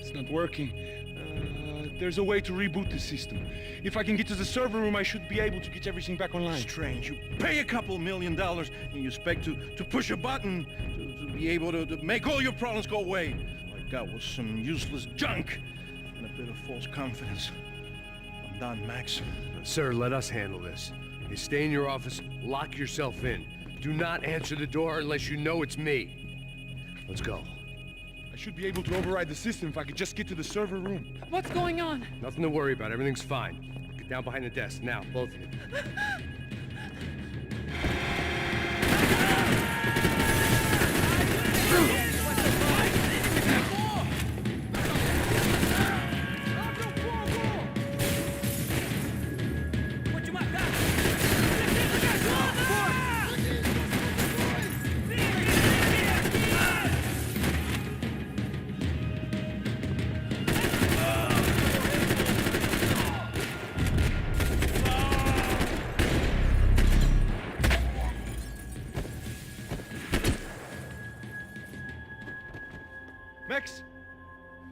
It's not working. There's a way to reboot the system. If I can get to the server room, I should be able to get everything back online. Strange. You pay a couple $1 million and you expect to push a button to be able to make all your problems go away. All I got was some useless junk and a bit of false confidence. I'm done, Max. Sir, let us handle this. You stay in your office, lock yourself in. Do not answer the door unless you know it's me. Let's go. I should be able to override the system if I could just get to the server room. What's going on? Nothing to worry about. Everything's fine. Get down behind the desk. Now, both of you. Max!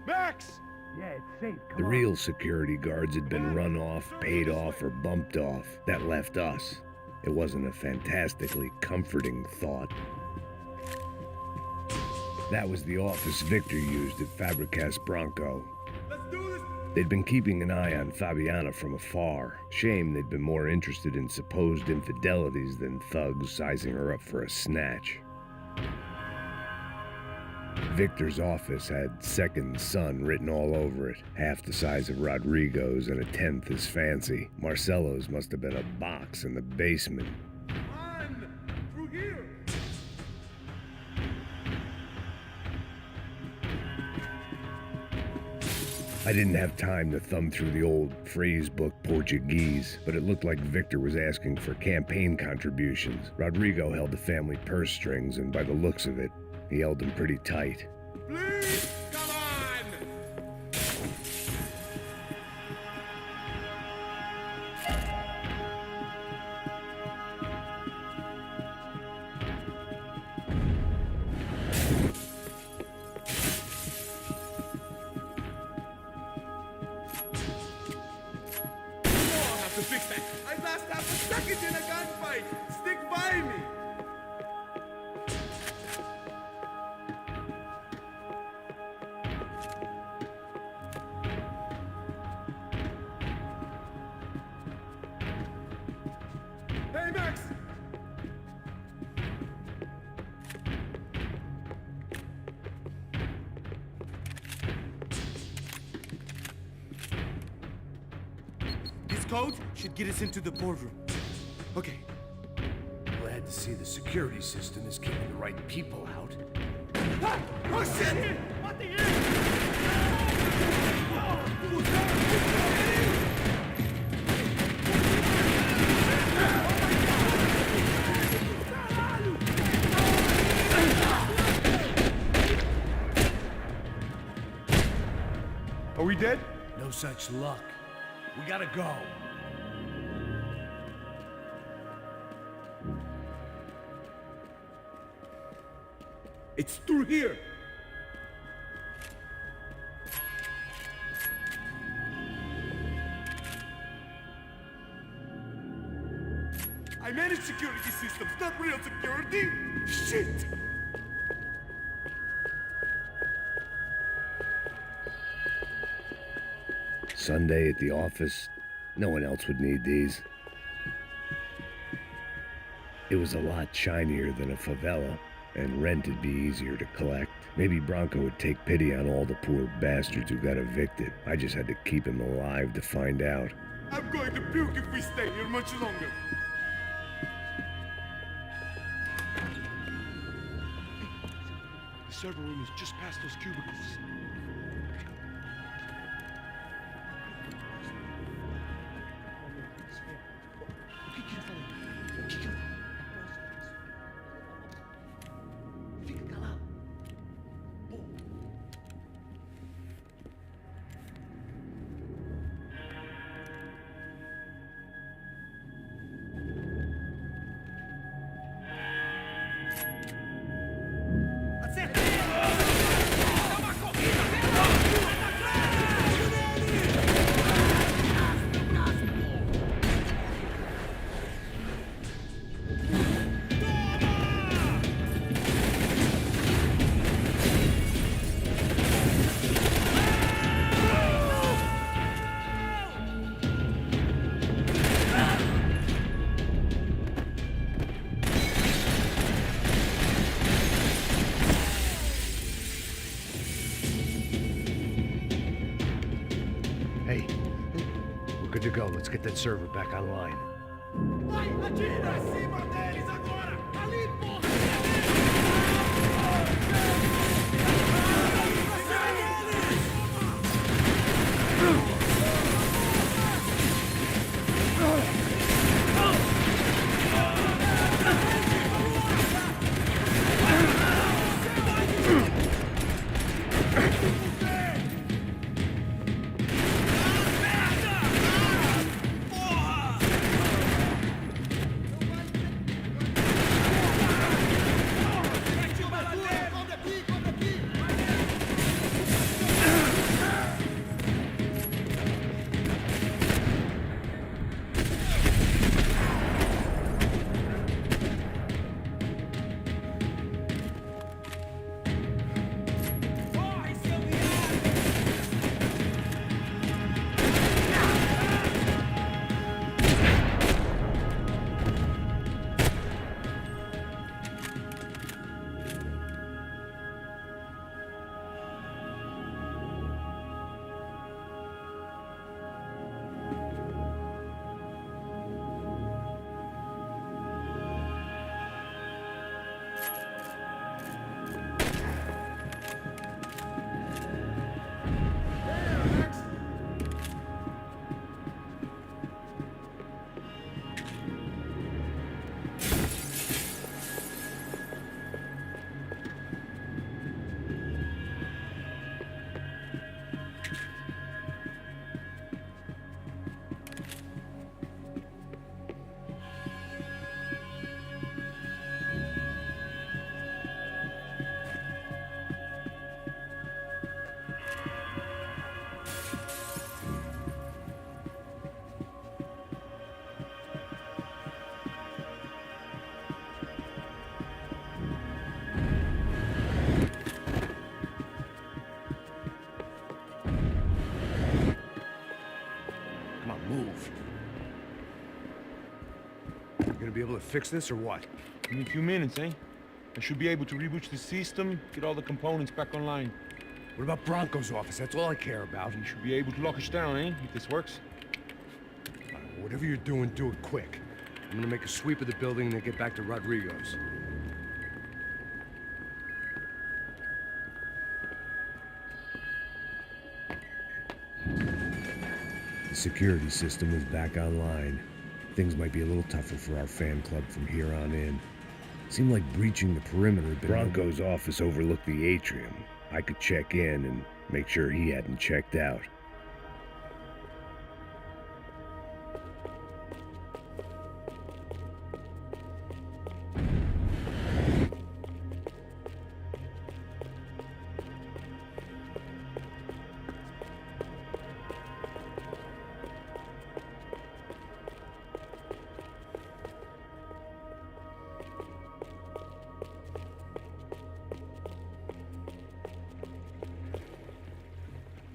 Max! Yeah, it's safe. Come The on. real security guards had been run off, paid off, or bumped off. That left us. It wasn't a fantastically comforting thought. That was the office Victor used at Fabricas Bronco. They'd been keeping an eye on Fabiana from afar. Shame they'd been more interested in supposed infidelities than thugs sizing her up for a snatch. Victor's office had Second Son written all over it, half the size of Rodrigo's and a tenth as fancy. Marcelo's must have been a box in the basement. Through here! I didn't have time to thumb through the old phrase book Portuguese, but it looked like Victor was asking for campaign contributions. Rodrigo held the family purse strings, and by the looks of it, he held them pretty tight. Please, come on! I'll have to fix that. I lost half a second in a gunfight. Stick by me. Hey, Max! This code should get us into the boardroom. Okay. Glad to see the security system is keeping the right people out. Ah! Oh shit! What the hell? Are we dead? No such luck. We gotta go. It's through here. I manage security systems, not real security. Shit! Sunday at the office, no one else would need these. It was a lot shinier than a favela, and rent would be easier to collect. Maybe Bronco would take pity on all the poor bastards who got evicted. I just had to keep him alive to find out. I'm going to puke if we stay here much longer. The server room is just past those cubicles. Acertei! Dá uma corrida, vem! Hey, we're good to go. Let's get that server back online. Vai, atira! Acima deles agora! Ali, porra! Be able to fix this or what? In a few minutes, eh? I should be able to reboot the system, get all the components back online. What about Bronco's office? That's all I care about. You should be able to lock us down, eh? If this works. Whatever you're doing, do it quick. I'm gonna make a sweep of the building and then get back to Rodrigo's. The security system is back online. Things might be a little tougher for our fan club from here on in. Seemed like breaching the perimeter. Bronco's office overlooked the atrium. I could check in and make sure he hadn't checked out.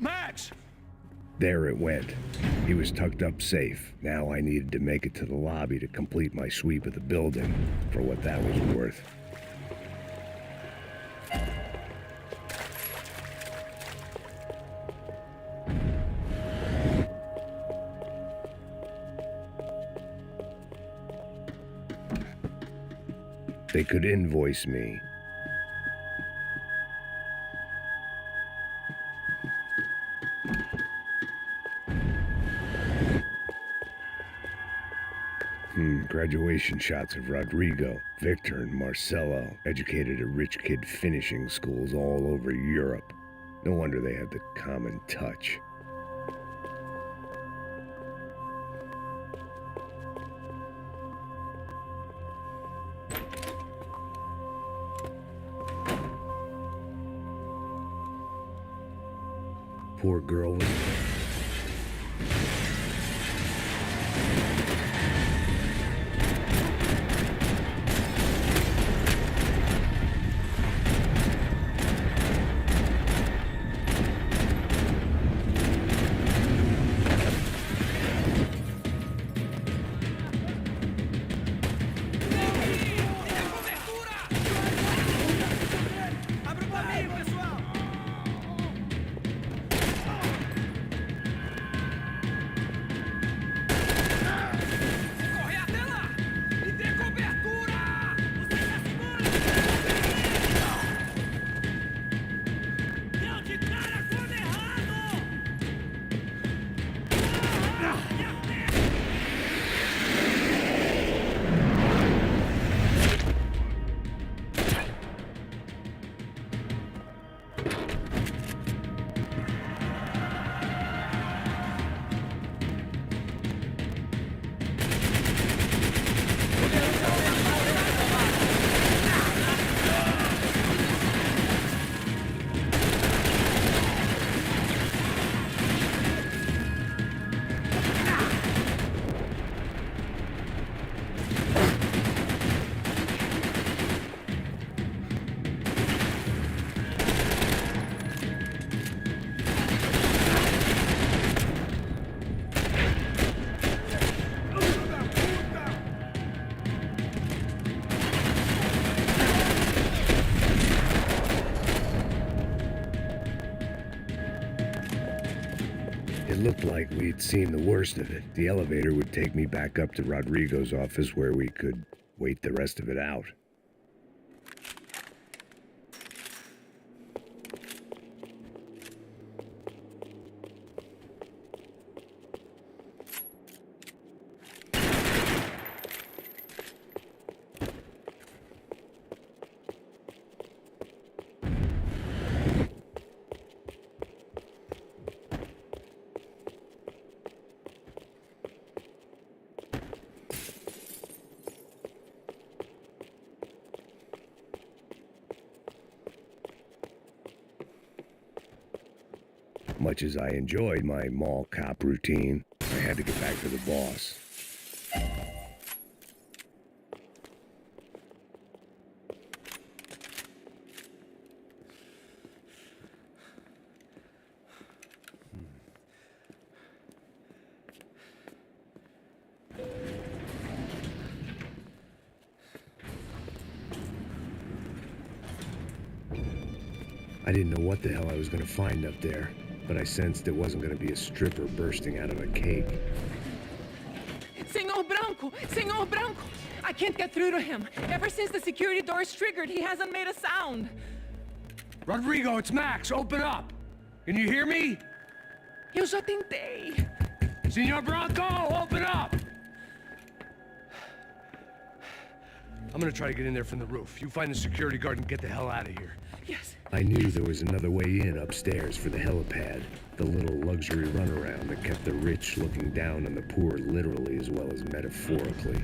Max! There it went. He was tucked up safe. Now I needed to make it to the lobby to complete my sweep of the building, for what that was worth. They could invoice me. Graduation shots of Rodrigo, Victor, and Marcelo, educated at rich kid finishing schools all over Europe. No wonder they had the common touch. Poor girl was... It looked like we'd seen the worst of it. The elevator would take me back up to Rodrigo's office where we could wait the rest of it out. Much as I enjoyed my mall cop routine, I had to get back to the boss. I didn't know what the hell I was going to find up there, but I sensed it wasn't going to be a stripper bursting out of a cake. Senor Branco! Senor Branco! I can't get through to him. Ever since the security door is triggered, he hasn't made a sound. Rodrigo, it's Max. Open up. Can you hear me? Eu já tentei. Senor Branco, open up! I'm gonna try to get in there from the roof. You find the security guard and get the hell out of here. Yes. I knew there was another way in upstairs for the helipad, the little luxury runaround that kept the rich looking down on the poor literally as well as metaphorically.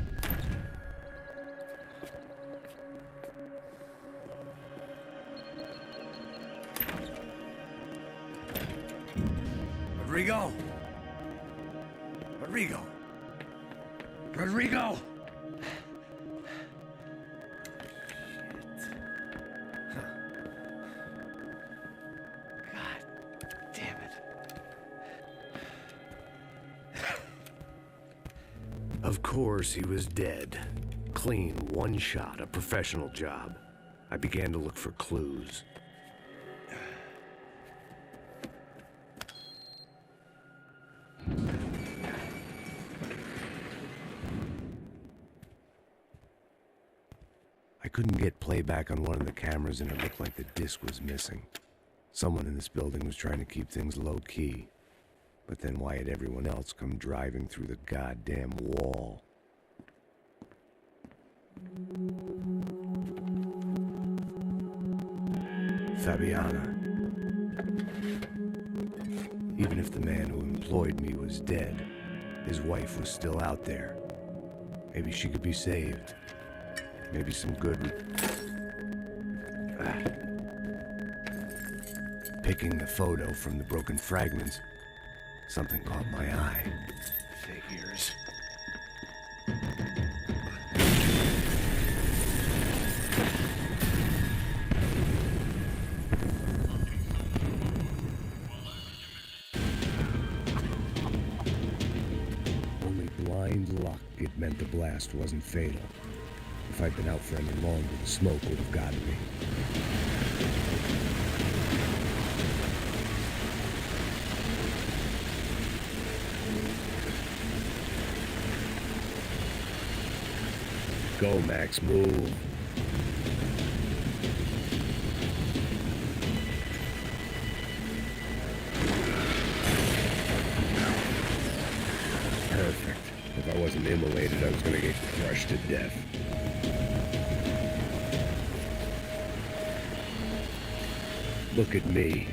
Rodrigo! Rodrigo! Rodrigo! Of course, he was dead. Clean, one shot, a professional job. I began to look for clues. I couldn't get playback on one of the cameras and it looked like the disc was missing. Someone in this building was trying to keep things low-key. But then why had everyone else come driving through the goddamn wall? Fabiana. Even if the man who employed me was dead, his wife was still out there. Maybe she could be saved. Maybe some good... Picking the photo from the broken fragments, something caught my eye. Figures. Only blind luck it meant the blast wasn't fatal. If I'd been out for any longer, the smoke would have gotten me. Go, Max, move. Perfect. If I wasn't immolated, I was gonna get crushed to death. Look at me.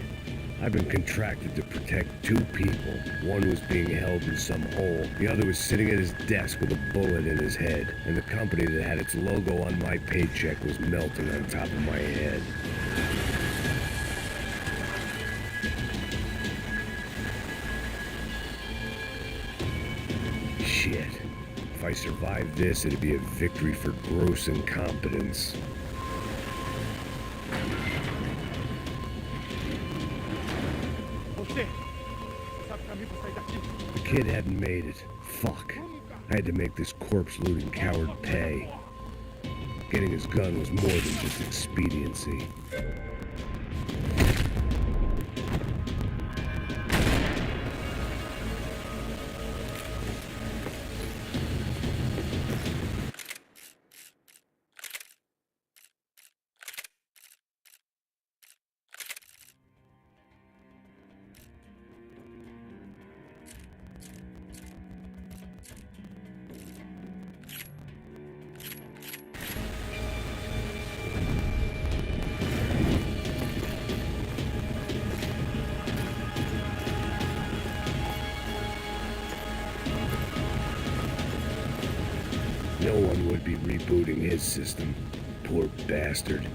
I've been contracted to protect two people. One was being held in some hole. The other was sitting at his desk with a bullet in his head. And the company that had its logo on my paycheck was melting on top of my head. Shit. If I survived this, it'd be a victory for gross incompetence. The kid hadn't made it. Fuck. I had to make this corpse-looting coward pay. Getting his gun was more than just expediency. No one would be rebooting his system. Poor bastard.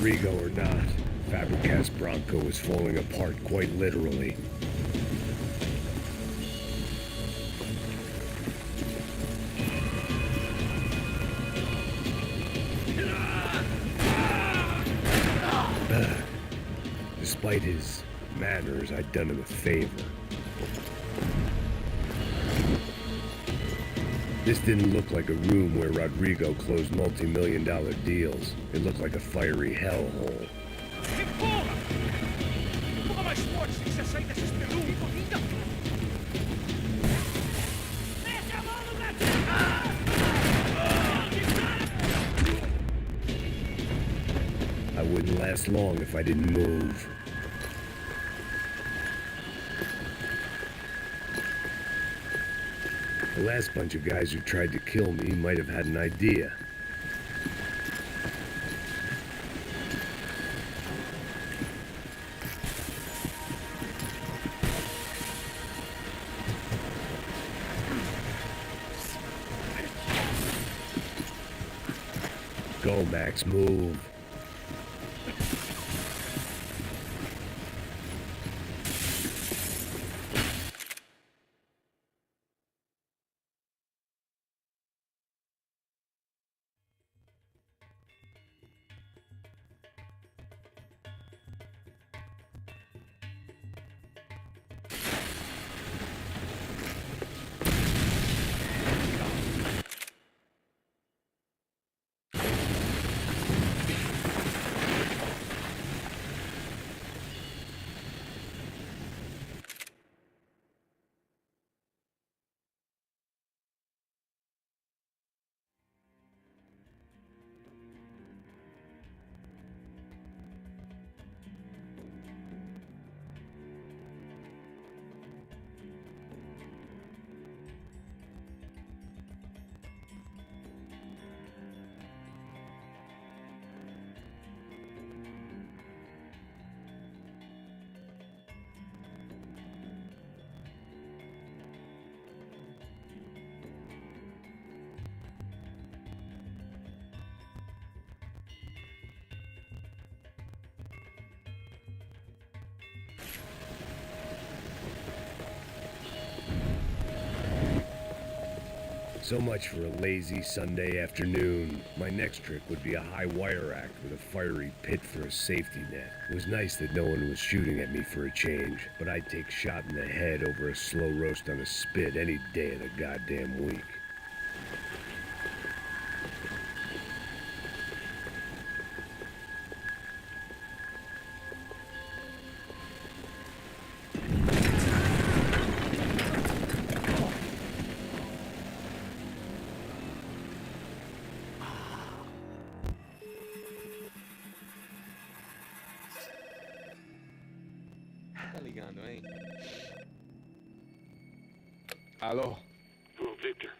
Rodrigo or not, Fabricast Bronco is falling apart quite literally. Despite his manners, I'd done him a favor. This didn't look like a room where Rodrigo closed multi-million-dollar deals. It looked like a fiery hellhole. I wouldn't last long if I didn't move. The last bunch of guys who tried to kill me might have had an idea. Go, Max, move. So much for a lazy Sunday afternoon. My next trick would be a high wire act with a fiery pit for a safety net. It was nice that no one was shooting at me for a change, but I'd take a shot in the head over a slow roast on a spit any day of the goddamn week. Ligando, hein? Alô? Hello, Victor.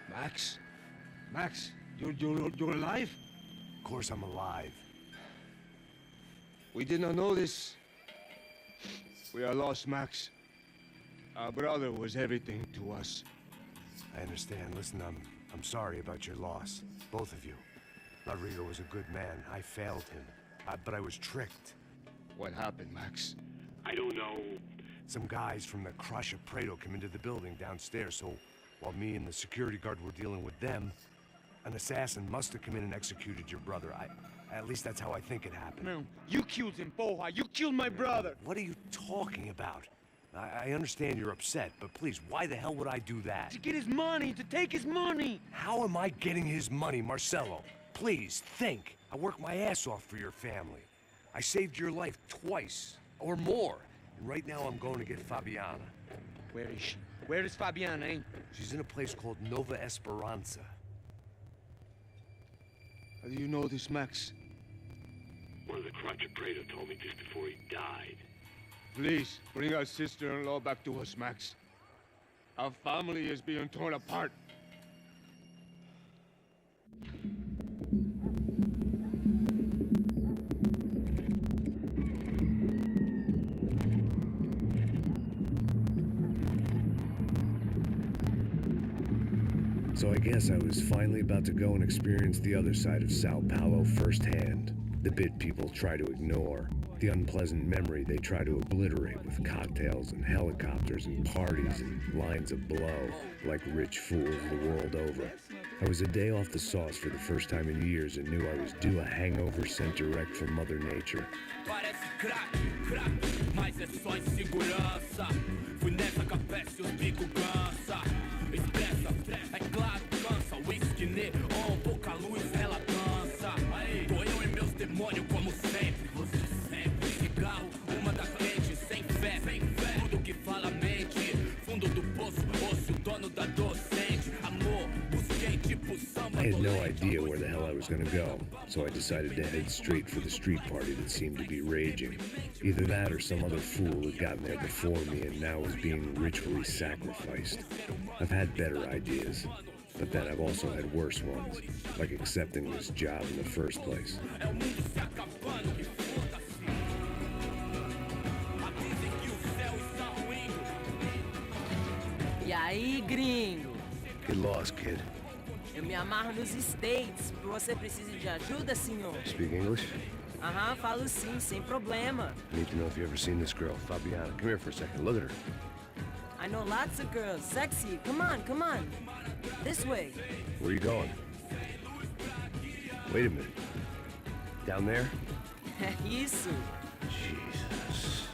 Max? Max, you're alive? Of course I'm alive. We did not know this. We are lost, Max. Our brother was everything to us. I understand. Listen, I'm sorry about your loss. Both of you. Rodrigo was a good man. I failed him. But I was tricked. What happened, Max? I don't know. Some guys from the crush of Prado came into the building downstairs, so while me and the security guard were dealing with them, an assassin must have come in and executed your brother. At least that's how I think it happened. No, you killed him, Poha. You killed my brother. What are you talking about? I understand you're upset, but please, why the hell would I do that? To get his money, to take his money. How am I getting his money, Marcelo? Please, think. I work my ass off for your family. I saved your life twice, or more. And right now I'm going to get Fabiana. Where is she? Where is Fabiana, eh? She's in a place called Nova Esperanza. How do you know this, Max? One of the Crotch Prado told me just before he died. Please, bring our sister-in-law back to us, Max. Our family is being torn apart. So I guess I was finally about to go and experience the other side of Sao Paulo firsthand. The bit people try to ignore. The unpleasant memory they try to obliterate with cocktails and helicopters and parties and lines of blow, like rich fools the world over. I was a day off the sauce for the first time in years and knew I was due a hangover sent direct from Mother Nature. Parece crack, mas é só insegurança. Fui nessa capeste, os bico cansa. Expressa, é claro, cansa. Whisky neon, pouca luz, ela dança. Tô eu e meus demônios como sempre. Você sempre. Cigarro, uma da frente, sem fé. Tudo que fala mente. Fundo do poço, osso, dono da docente. Amor, busquei tipo samba. I had no idea where the hell I was gonna go, so I decided to head straight for the street party that seemed to be raging. Either that or some other fool had gotten there before me and now was being ritually sacrificed. I've had better ideas, but then I've also had worse ones, like accepting this job in the first place. E aí, gringo? Get lost, kid. Eu me amarro nos States. Você precisa de ajuda, senhor? Speak English? Aham, falo sim, sem problema. I need to know if you've ever seen this girl, Fabiana. Come here for a second. Look at her. I know lots of girls. Sexy. Come on, come on. This way. Where are you going? Wait a minute. Down there? Isso. Jesus.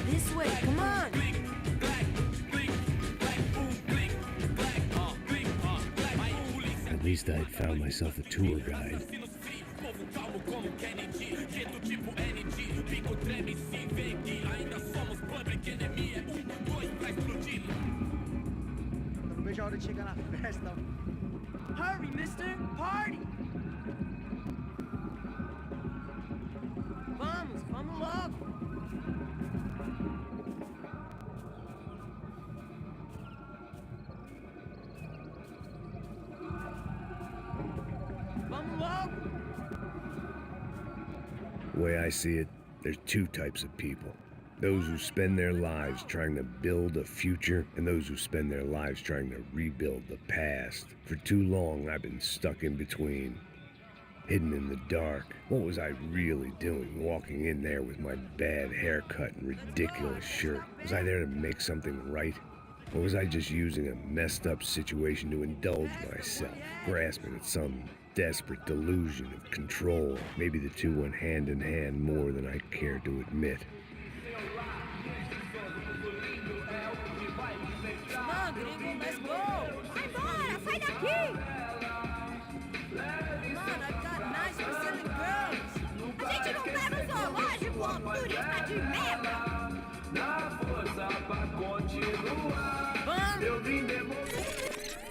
This way, come on. At least I'd found myself a tour guide. Não vejo a hora de chegar na festa. Hurry, mister. Party. Vamos, vamos logo. Vamos logo. The way I see it, there's two types of people. Those who spend their lives trying to build a future, and those who spend their lives trying to rebuild the past. For too long, I've been stuck in between. Hidden in the dark. What was I really doing walking in there with my bad haircut and ridiculous shirt? Was I there to make something right? Or was I just using a messed up situation to indulge myself, grasping at some desperate delusion of control? Maybe the two went hand in hand more than I care to admit. Come on, gringo, let's go. Vai embora, sai daqui! Come on, I've got nice Brazilian girls. A gente não tá no zoológico, ó, turista de merda!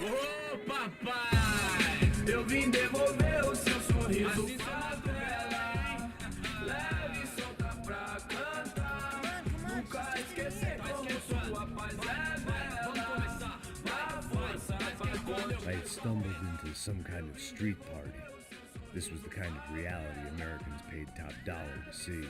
Ô, papai, eu vim devolver o seu sorriso. Leve e solta pra cantar. Nunca esquecer como sua paz é bela. Na força I had stumbled into some kind of street party. This was the kind of reality Americans paid top dollar to see.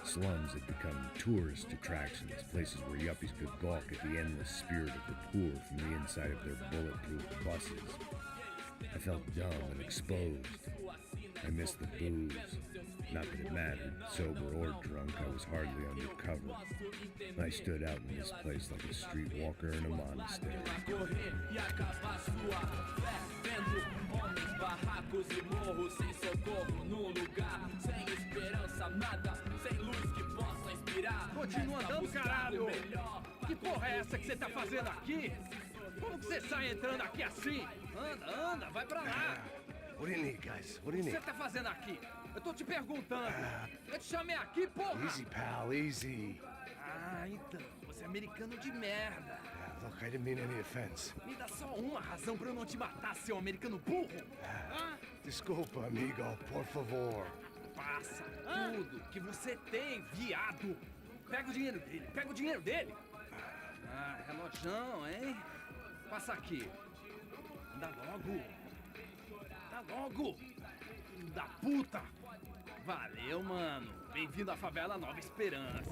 Slums had become tourist attractions, places where yuppies could gawk at the endless spirit of the poor from the inside of their bulletproof buses. I felt dumb and exposed. I missed the booze. Not that it mattered, sober or drunk, I was hardly undercover. I stood out in this place like a streetwalker in a monastery. Continua andando, caralho! Que porra é essa que você tá fazendo aqui? Como que você sai entrando aqui assim? Anda, anda, vai pra lá. What do you need, guys? What do you O que need? você tá fazendo aqui? Eu tô te perguntando. Eu te chamei aqui, porra. Easy, pal, easy. Ah, então. Você é americano de merda. Look, I didn't mean any offense. Me dá só uma razão pra eu não te matar, seu americano burro. Desculpa, amigo, por favor. Passa tudo que você tem, viado. Pega o dinheiro dele, pega o dinheiro dele. Ah, relojão, hein? Passa aqui. Anda logo. Anda logo. Filho da puta. Valeu, mano. Bem-vindo à favela Nova Esperança.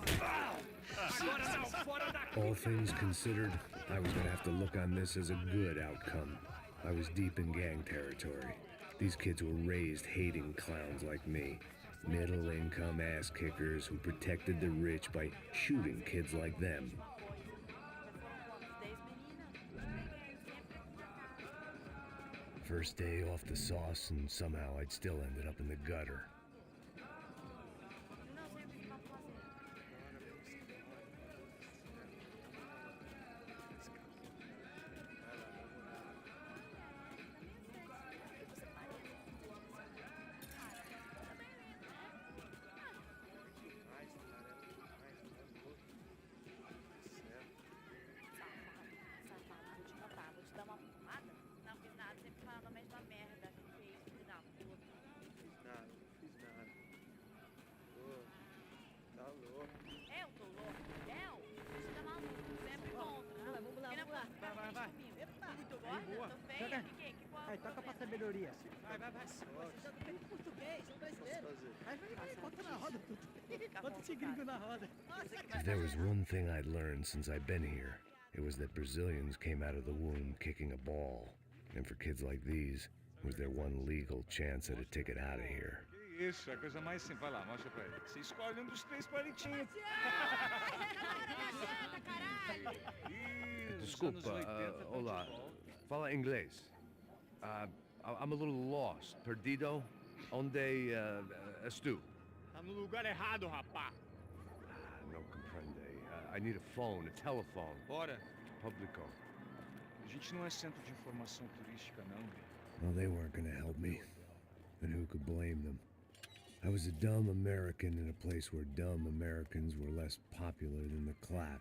Agora não, fora daqui. All things considered, I was gonna have to look on this as a good outcome. I was deep in gang territory. These kids were raised hating clowns like me. Middle-income ass-kickers who protected the rich by shooting kids like them. First day off the sauce, and somehow I'd still ended up in the gutter. Vou te dar uma porrada? Não fiz nada, sempre falando a mesma merda. Que fez, filho da puta. Nada, não fiz nada. Tá louco. Eu tô louco. Você tá maluco, sempre contra. Vamos lá, vamos lá. Vai. Epa, muito gorda, tô feia. Ninguém, que porra. Vai, toca pra sabedoria. Vai. Você joga bem português, sou brasileiro. Vai, bota na roda tudo. Bota esse gringo na roda. If there was one thing I'd learned since I'd been here, it was that Brazilians came out of the womb kicking a ball. And for kids like these, it was their one legal chance at a ticket out of here. Que isso, é a coisa mais simples. Vai lá, mostra pra ele. Você escolhe um dos três palitinhos. Desculpa, olá. Fala inglês. I'm a little lost. Perdido? Onde estou? Tá no lugar errado, rapá. Não compreende. I need a phone, a telephone. Bora. Publico. A gente não é centro de informação turística, não. Well, they weren't gonna help me. And who could blame them? I was a dumb American in a place where dumb Americans were less popular than the clap.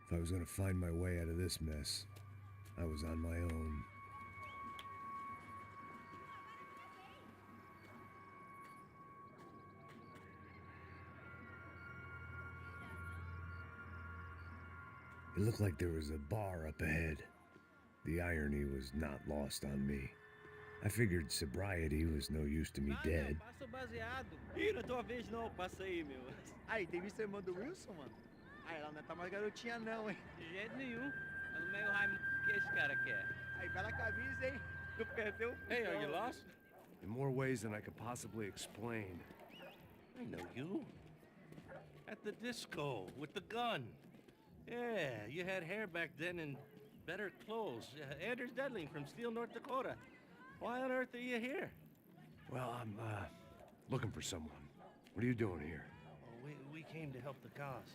If I was gonna find my way out of this mess, I was on my own. It looked like there was a bar up ahead. The irony was not lost on me. I figured sobriety was no use to me dead. Passa o baseado. Ih, não é tua vez não, passa aí, meu. Aí, tem visto a irmã do Wilson, mano? Aí, ela não tá mais garotinha não, hein? De jeito nenhum. É no meio Raimundo que esse cara quer. Aí, bela camisa, hein? Tu perdeu o Hey, are you lost? In more ways than I could possibly explain. I know you. At the disco, with the gun. Yeah, you had hair back then and better clothes. Anders Dedling from Steele, North Dakota. Why on earth are you here? Well, I'm looking for someone. What are you doing here? Oh, we came to help the cause.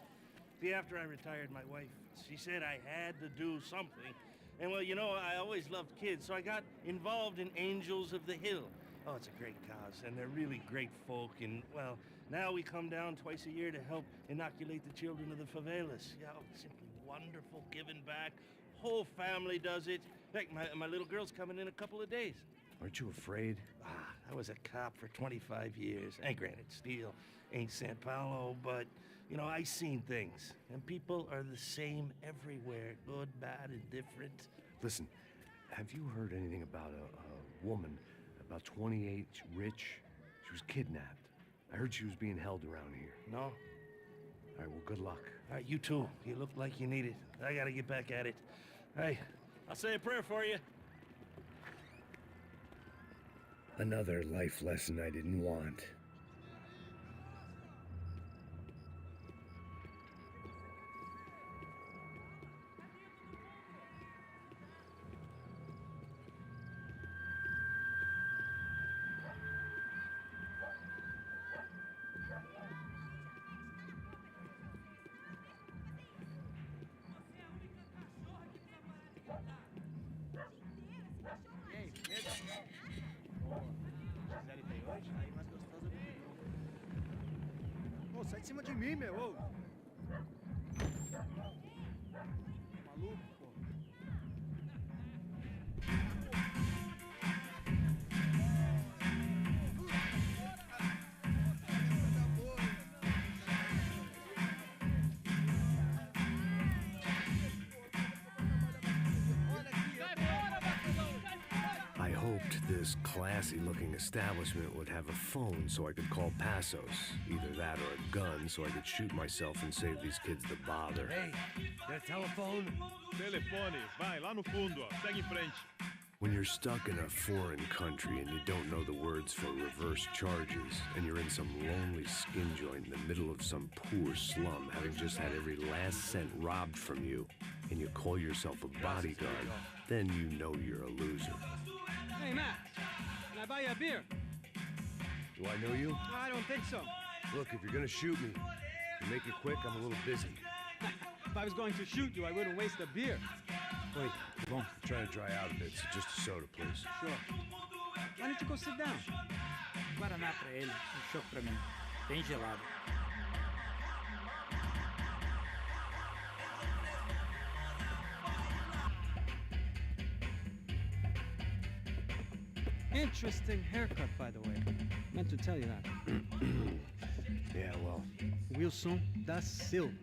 See, after I retired, my wife, she said I had to do something. And well, you know, I always loved kids, so I got involved in Angels of the Hill. Oh, it's a great cause, and they're really great folk. And, well, now we come down twice a year to help inoculate the children of the favelas. Yeah, oh, simply wonderful, giving back. Whole family does it. In fact, my little girl's coming in a couple of days. Aren't you afraid? I was a cop for 25 years. And granted, Steele ain't San Paulo, but, you know, I seen things. And people are the same everywhere, good, bad, indifferent. Listen, have you heard anything about a woman, about 28, rich? She was kidnapped. I heard she was being held around here. No? All right, well, good luck. All right, you too. You look like you need it. I gotta get back at it. Hey, I'll say a prayer for you. Another life lesson I didn't want. aí, meu. Ô. Maluco, pô. I hoped this classy-looking establishment would have a phone so I could call Passos. Either that or a gun so I could shoot myself and save these kids the bother. Hey, got a telephone? Telefone, vai, lá no fundo, ó. Segue em frente. When you're stuck in a foreign country and you don't know the words for reverse charges, and you're in some lonely skin joint in the middle of some poor slum, having just had every last cent robbed from you, and you call yourself a bodyguard, then you know you're a loser. Hey, Matt, can I buy you a beer? Do I know you? I don't think so. Look, if you're gonna shoot me, to make it quick, I'm a little busy. If I was going to shoot you, I wouldn't waste a beer. Wait, come on. I'm trying to dry out a bit, so just a soda, please. Sure. Why don't you go sit down? Guaraná pra ele, chopp pra mim. Bem gelado. Interesting haircut, by the way. Meant to tell you that. Yeah, well. Wilson da Silva.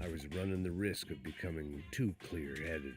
I was running the risk of becoming too clear-headed.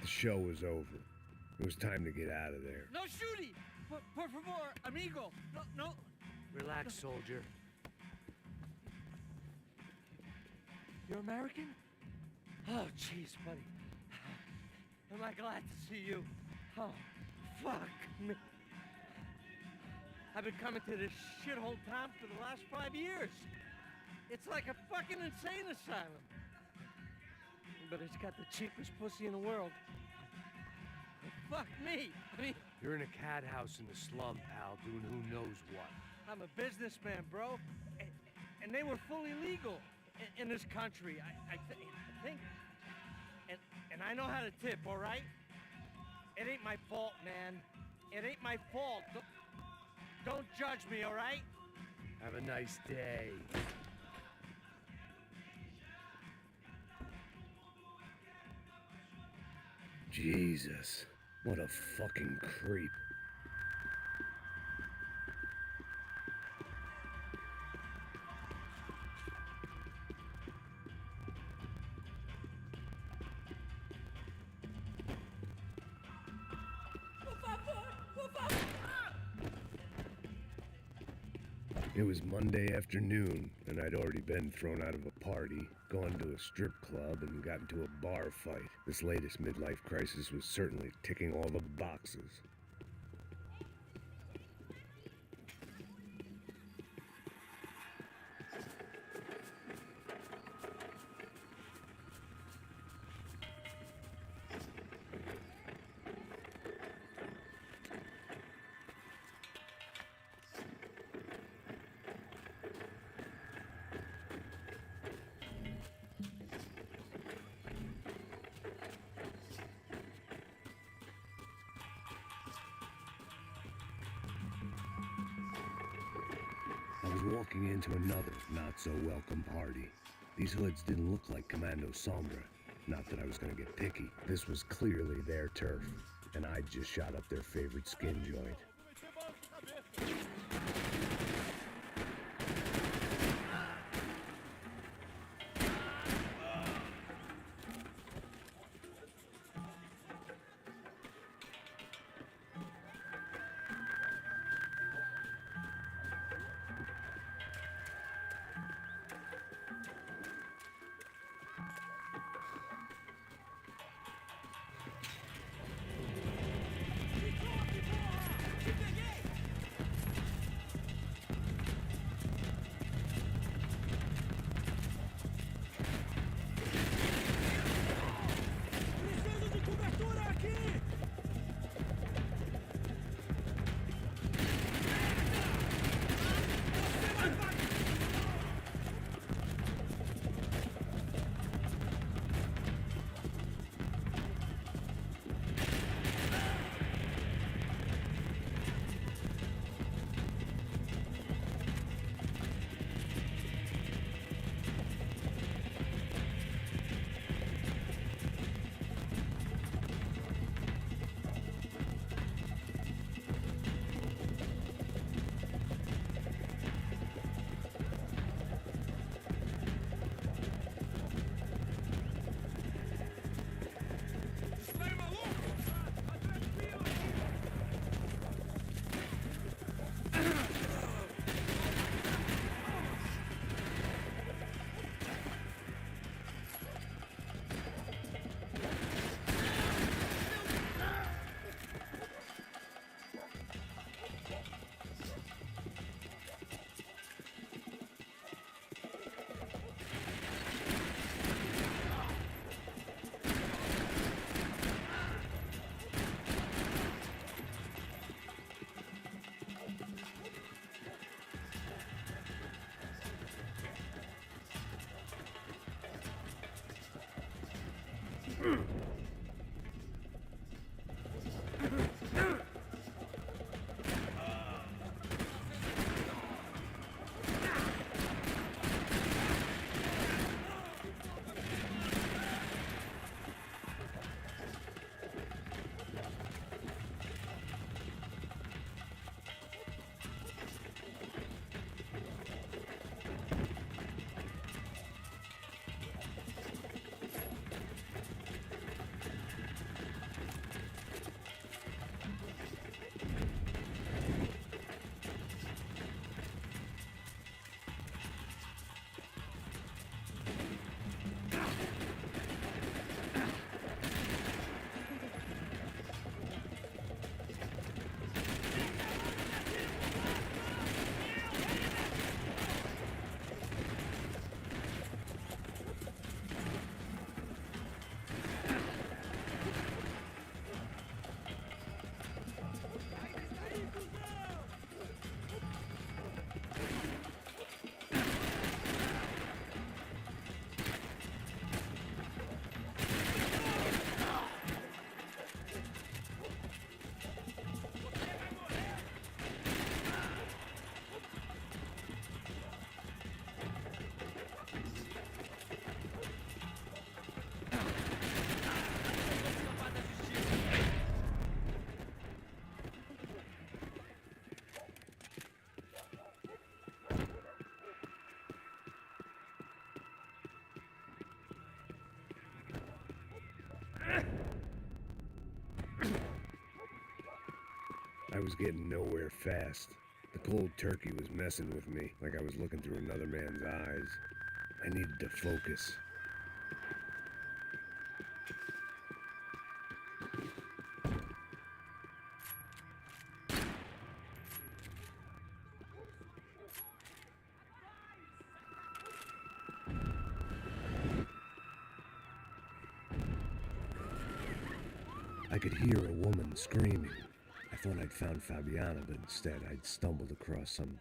The show was over. It was time to get out of there. No shooting! Por favor, amigo. No. Relax, soldier. You're American? Oh, jeez, buddy. Am I glad to see you? Oh, fuck me. I've been coming to this shithole town for the last 5 years. It's like a fucking insane asylum. But it's got the cheapest pussy in the world. Fuck me. I mean, You're in a cat house in the slum, pal, doing who knows what. I'm a businessman, bro. And they were fully legal in this country, I think. And I know how to tip, all right? It ain't my fault, man. It ain't my fault. Don't judge me, all right? Have a nice day. Jesus, what a fucking creep. It was Monday afternoon, and I'd already been thrown out of a party, gone to a strip club, and got into a bar fight. This latest midlife crisis was certainly ticking all the boxes. I was walking into another not-so-welcome party. These hoods didn't look like Commando Sombra. Not that I was gonna get picky. This was clearly their turf, and I'd just shot up their favorite skin joint. was getting nowhere fast. The cold turkey was messing with me, like I was looking through another man's eyes. I needed to focus. I could hear a woman screaming. I thought I'd found Fabiana, but instead I'd stumbled across some...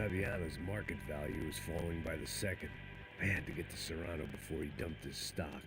Fabiana's market value is falling by the second. I had to get to Serrano before he dumped his stock.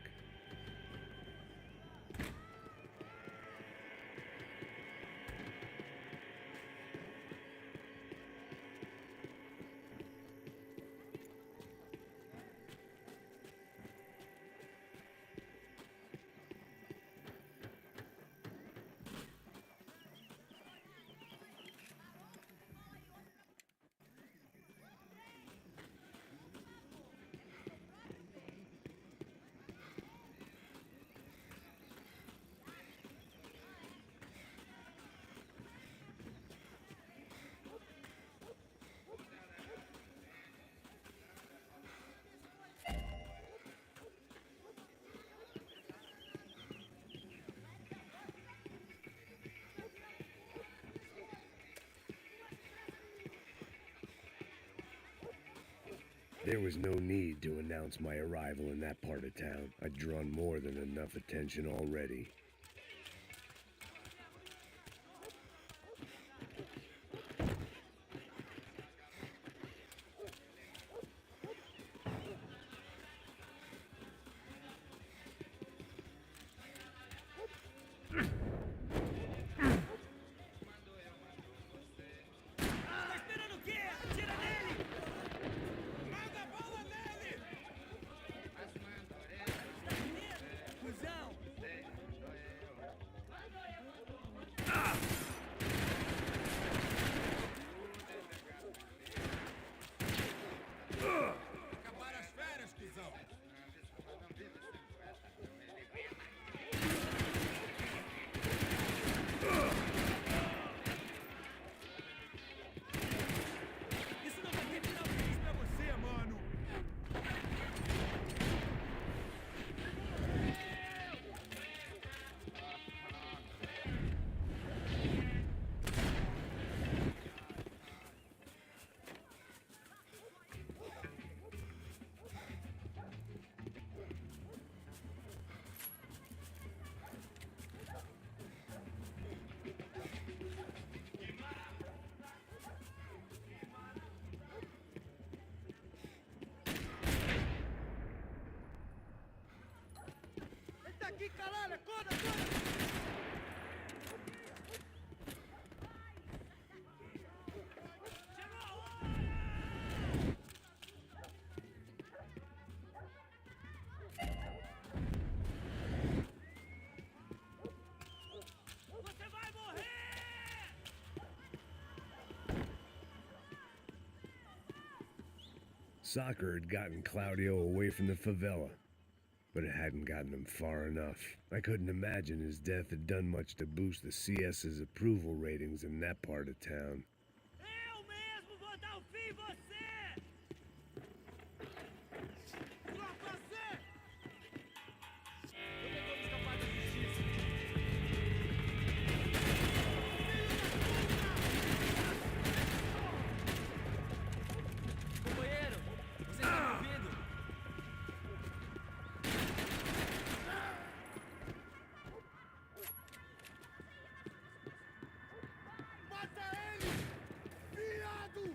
There was no need to announce my arrival in that part of town. I'd drawn more than enough attention already. aqui, caralho! Acorda, acorda! Você vai morrer! Soccer had gotten Claudio away from the favela, but it hadn't gotten him far enough. I couldn't imagine his death had done much to boost the CS's approval ratings in that part of town. Eu mesmo vou dar um fim em você! Tropa C! Eu tentando escapar da justiça. Companheiro, você está me ouvindo? Mata ele! Viado!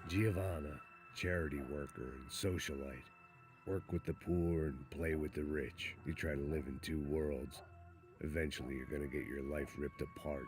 Giovanna, charity worker and socialite. Work with the poor and play with the rich. You try to live in two worlds. Eventually you're gonna get your life ripped apart.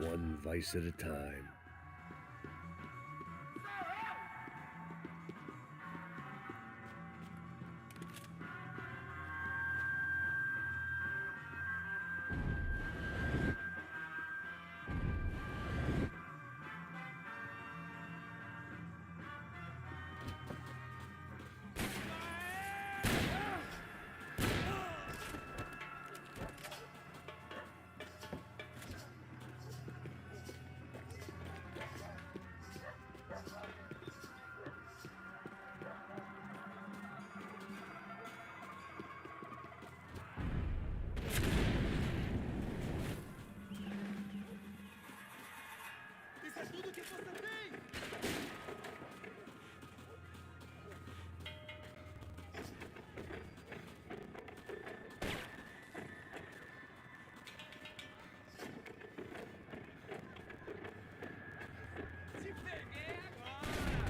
one vice at a time. Isso é tudo que você tem! Te peguei agora!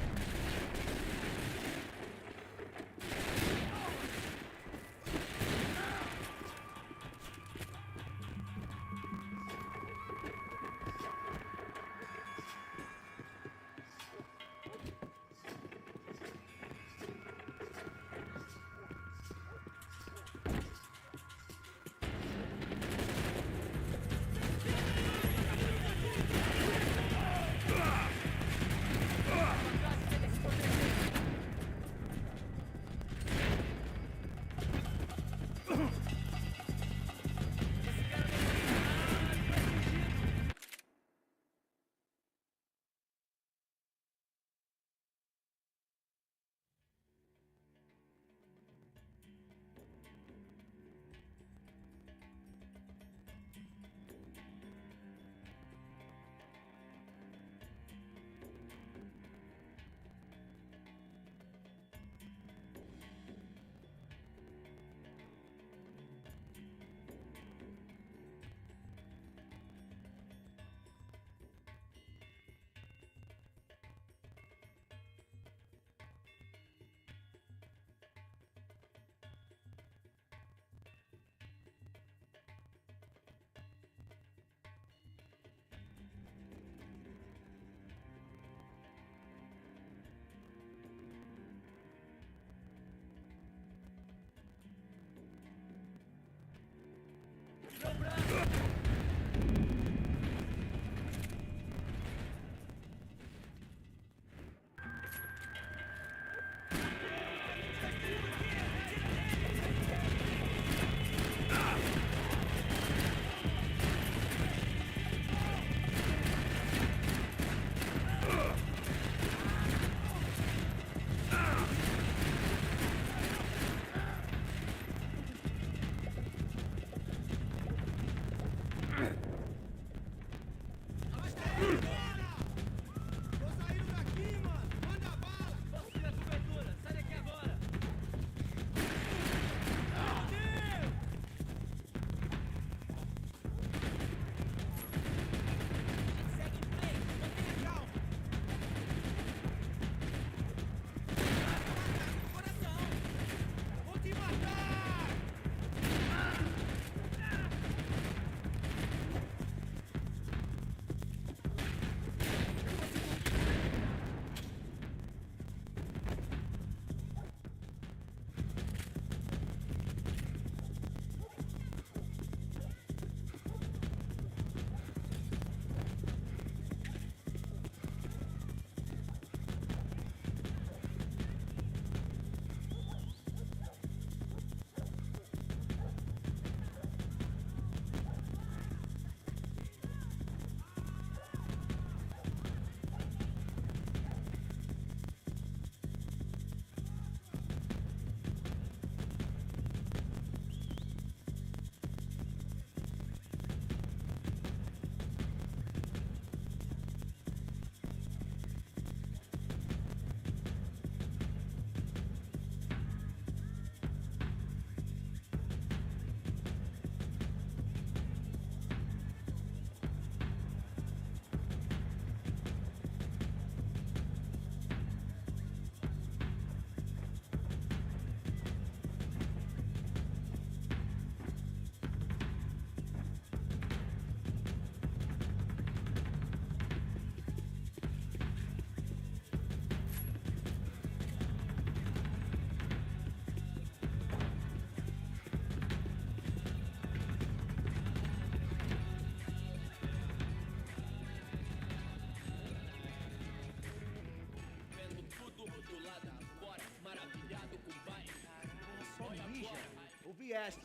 podcast.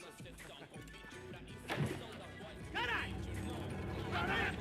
Caralho! Caralho,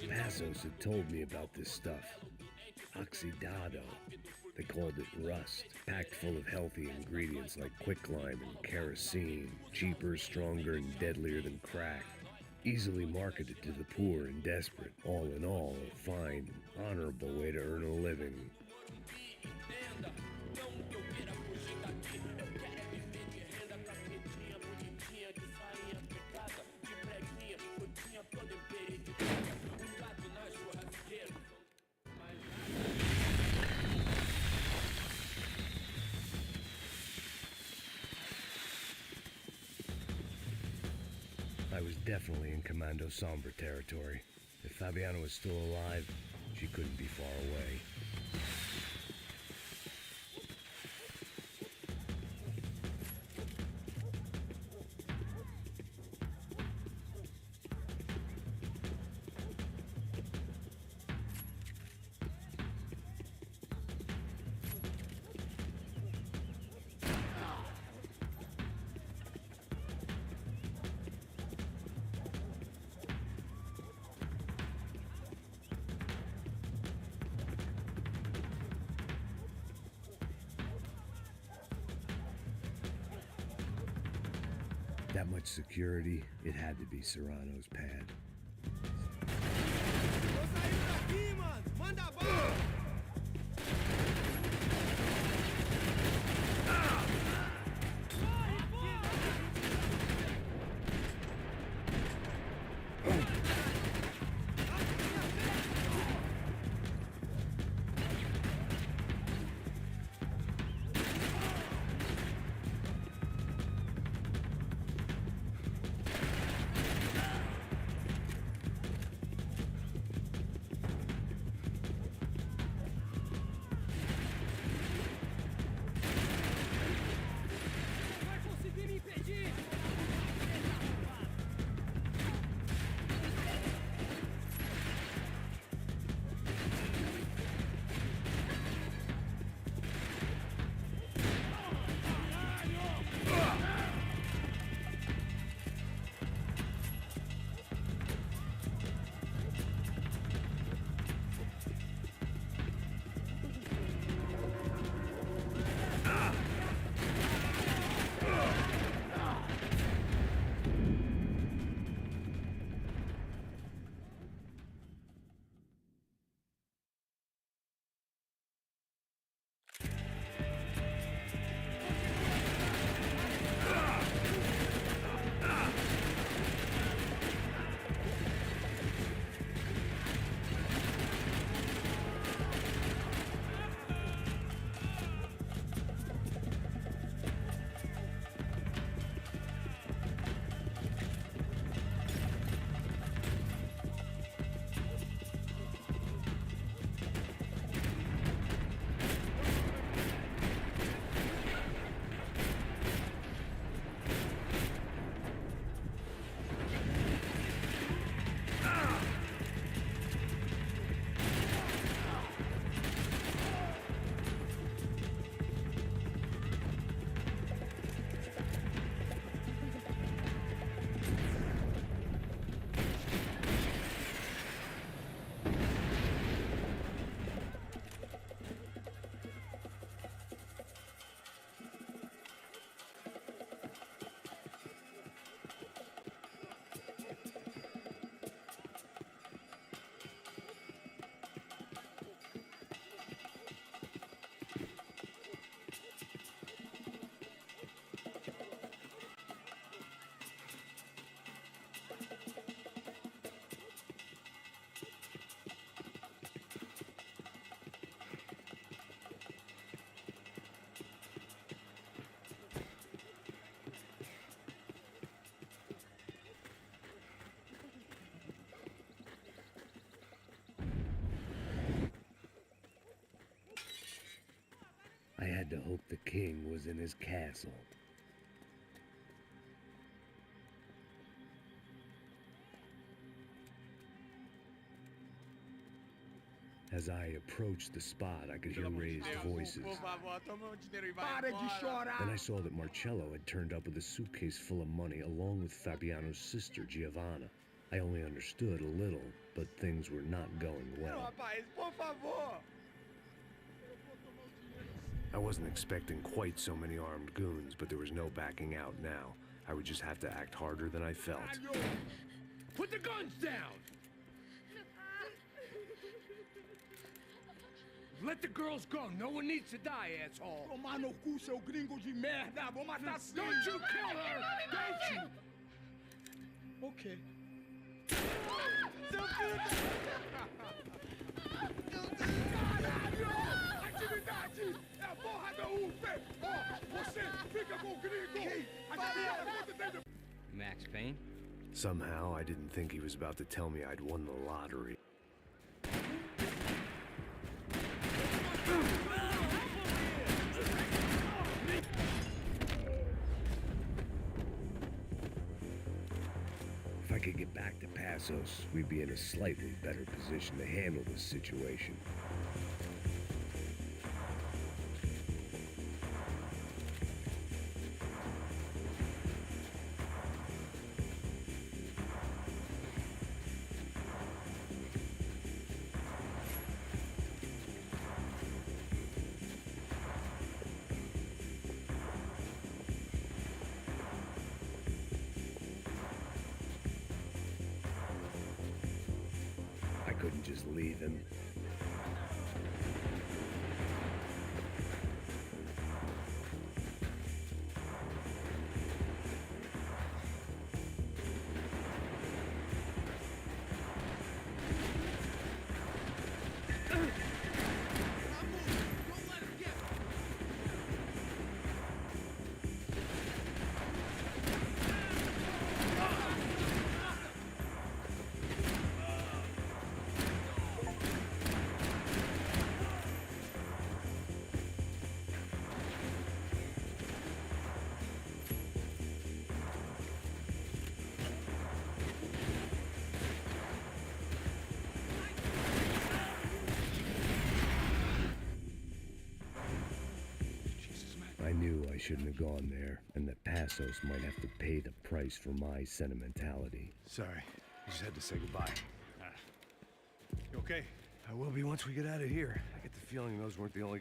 Passos had told me about this stuff. Oxidado. They called it rust, packed full of healthy ingredients like quicklime and kerosene, cheaper, stronger, and deadlier than crack. Easily marketed to the poor and desperate. All in all, a fine, honorable way to earn a living. I was definitely in Commando Sombra territory. If Fabiana was still alive, she couldn't be far away. That much security, it had to be Serrano's pad. Tô saindo daqui, mano! Manda bala! had to hope the king was in his castle. As I approached the spot, I could hear raised voices. Then I saw that Marcello had turned up with a suitcase full of money along with Fabiano's sister, Giovanna. I only understood a little, but things were not going well. I wasn't expecting quite so many armed goons, but there was no backing out now. I would just have to act harder than I felt. Put the guns down! Let the girls go. No one needs to die, asshole. Tomar no cu, seu gringo de merda. Vou matar sim. Don't you kill her! Don't you? Ok. Caralho! Atividade! É a porra da UFE! Ó, você fica com o gringo! Atividade! Max Payne? Somehow, I didn't think he was about to tell me I'd won the lottery. If I could get back to Passos, we'd be in a slightly better position to handle this situation. I couldn't just leave him. I knew I shouldn't have gone there, and that Passos might have to pay the price for my sentimentality. Sorry, I just had to say goodbye. You okay? I will be once we get out of here. I get the feeling those weren't the only guys.